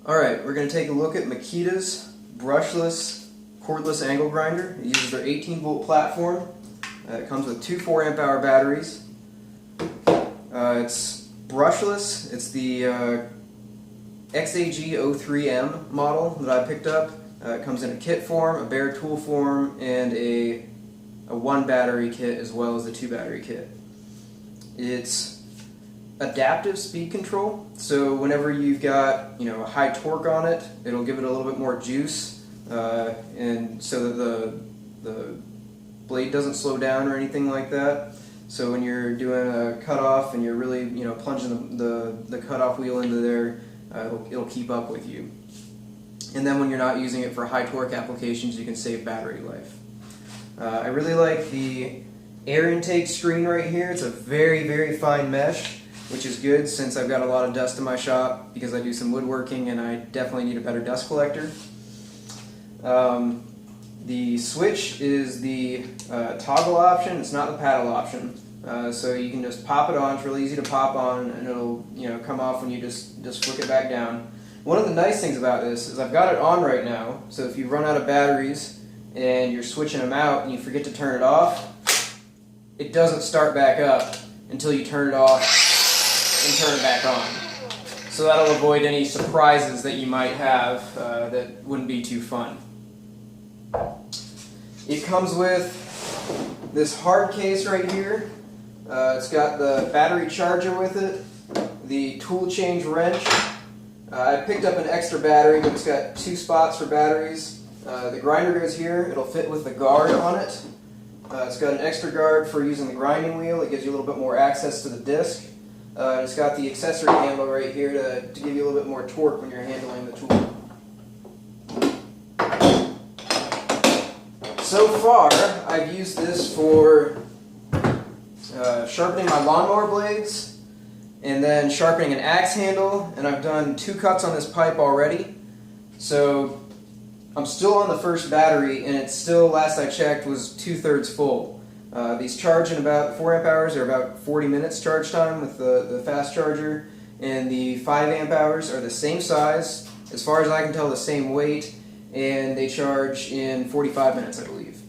Alright, we're going to take a look at Makita's brushless cordless angle grinder. It uses their 18 volt platform. It comes with two 4 amp hour batteries. It's brushless. It's the XAG03M model that I picked up. It comes in a kit form, a bare tool form, and a 1 battery kit as well as the 2 battery kit. It's adaptive speed control, so whenever you've got a high torque on it, it'll give it a little bit more juice, and so that the blade doesn't slow down or anything like that. So when you're doing a cutoff and you're really plunging the cutoff wheel into there, it'll keep up with you. And then when you're not using it for high torque applications, you can save battery life. I really like the air intake screen right here. It's a very fine mesh, which is good since I've got a lot of dust in my shop because I do some woodworking and I definitely need a better dust collector. The switch is the toggle option. It's not the paddle option. So you can just pop it on. It's really easy to pop on, and it'll come off when you just flick it back down. One of the nice things about this is I've got it on right now, so if you run out of batteries and you're switching them out and you forget to turn it off, it doesn't start back up until you turn it off and turn it back on. So that'll avoid any surprises that you might have that wouldn't be too fun. It comes with this hard case right here. It's got the battery charger with it, the tool change wrench. I picked up an extra battery, but it's got 2 spots for batteries. The grinder goes here. It'll fit with the guard on it. It's got an extra guard for using the grinding wheel. It gives you a little bit more access to the disc. It's got the accessory handle right here to give you a little bit more torque when you're handling the tool. So far, I've used this for sharpening my lawnmower blades, and then sharpening an axe handle, and I've done 2 cuts on this pipe already. So I'm still on the first battery, and it's still, last I checked, was 2/3 full. These charge in about 4 amp hours, or about 40 minutes charge time with the fast charger, and the 5 amp hours are the same size, as far as I can tell the same weight, and they charge in 45 minutes, I believe.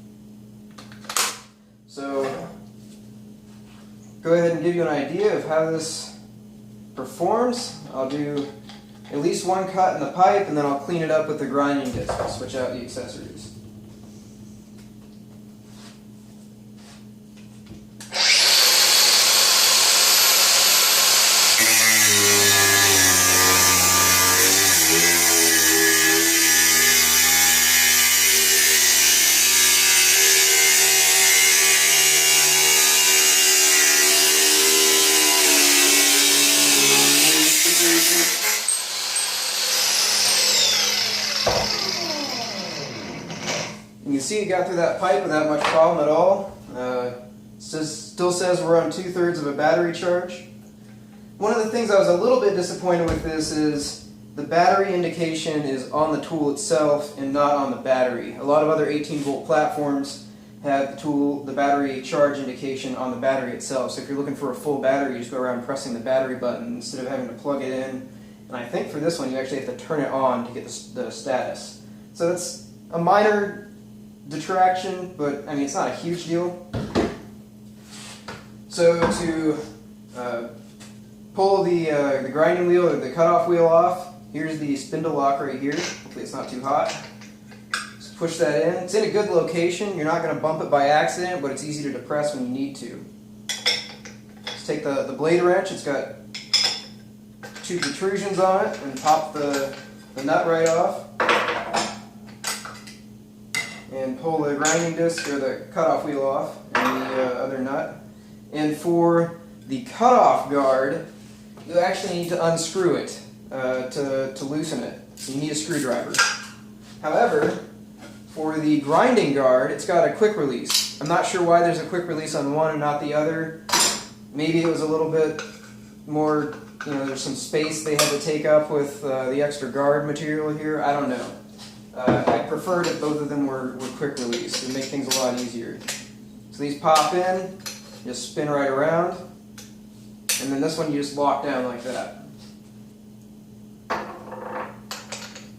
So go ahead and give you an idea of how this performs. I'll do at least 1 cut in the pipe, and then I'll clean it up with the grinding disc and switch out the accessories. You can see it got through that pipe without much problem at all. Still says we're on 2/3 of a battery charge. One of the things I was a little bit disappointed with this is the battery indication is on the tool itself and not on the battery. A lot of other 18 volt platforms have the battery charge indication on the battery itself. So if you're looking for a full battery, you just go around pressing the battery button instead of having to plug it in. And I think for this one you actually have to turn it on to get the status. So that's a minor detraction, but I mean it's not a huge deal. So to pull the grinding wheel or the cutoff wheel off, here's the spindle lock right here. Hopefully it's not too hot. Just push that in. It's in a good location. You're not going to bump it by accident, but it's easy to depress when you need to. Just take the blade wrench. It's got 2 protrusions on it, and pop the nut right off. And pull the grinding disc or the cutoff wheel off, and the other nut. And for the cutoff guard, you actually need to unscrew it to loosen it. So you need a screwdriver. However, for the grinding guard, it's got a quick release. I'm not sure why there's a quick release on one and not the other. Maybe it was a little bit more, there's some space they had to take up with the extra guard material here. I don't know. I preferred if both of them were quick release. It would make things a lot easier. So these pop in, just spin right around, and then this one you just lock down like that.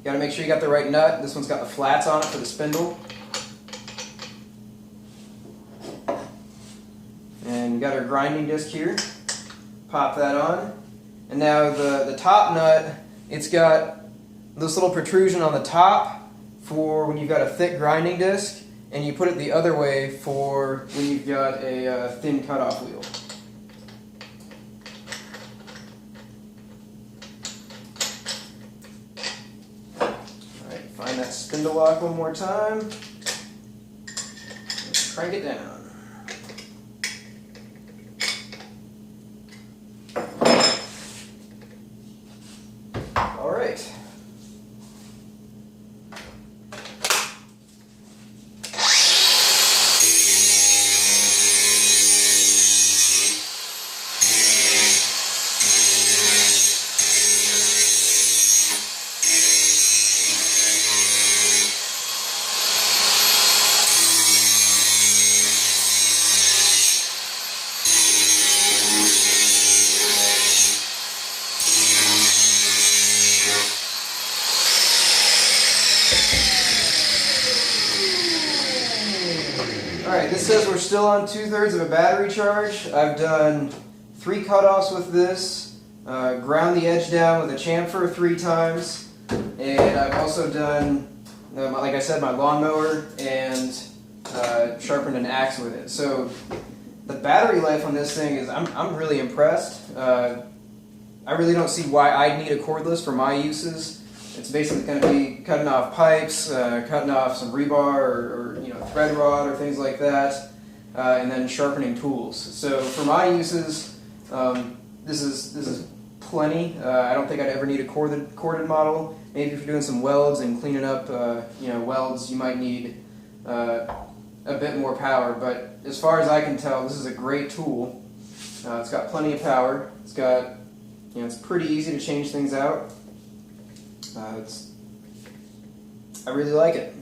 got to make sure you got the right nut. This one's got the flats on it for the spindle. And you got our grinding disc here. Pop that on. And now the top nut, it's got this little protrusion on the top for when you've got a thick grinding disc, and you put it the other way for when you've got a thin cutoff wheel. Alright, find that spindle lock one more time. And crank it down. Alright. Alright, this says we're still on 2/3 of a battery charge. I've done 3 cutoffs with this, ground the edge down with a chamfer 3 times, and I've also done, like I said, my lawnmower and sharpened an axe with it. So the battery life on this thing is, I'm really impressed. I really don't see why I'd need a cordless for my uses. It's basically going to be cutting off pipes, cutting off some rebar or thread rod or things like that, and then sharpening tools. So for my uses, this is plenty. I don't think I'd ever need a corded model. Maybe if you're doing some welds and cleaning up welds, you might need a bit more power. But as far as I can tell, this is a great tool. It's got plenty of power. It's got, it's pretty easy to change things out. I really like it.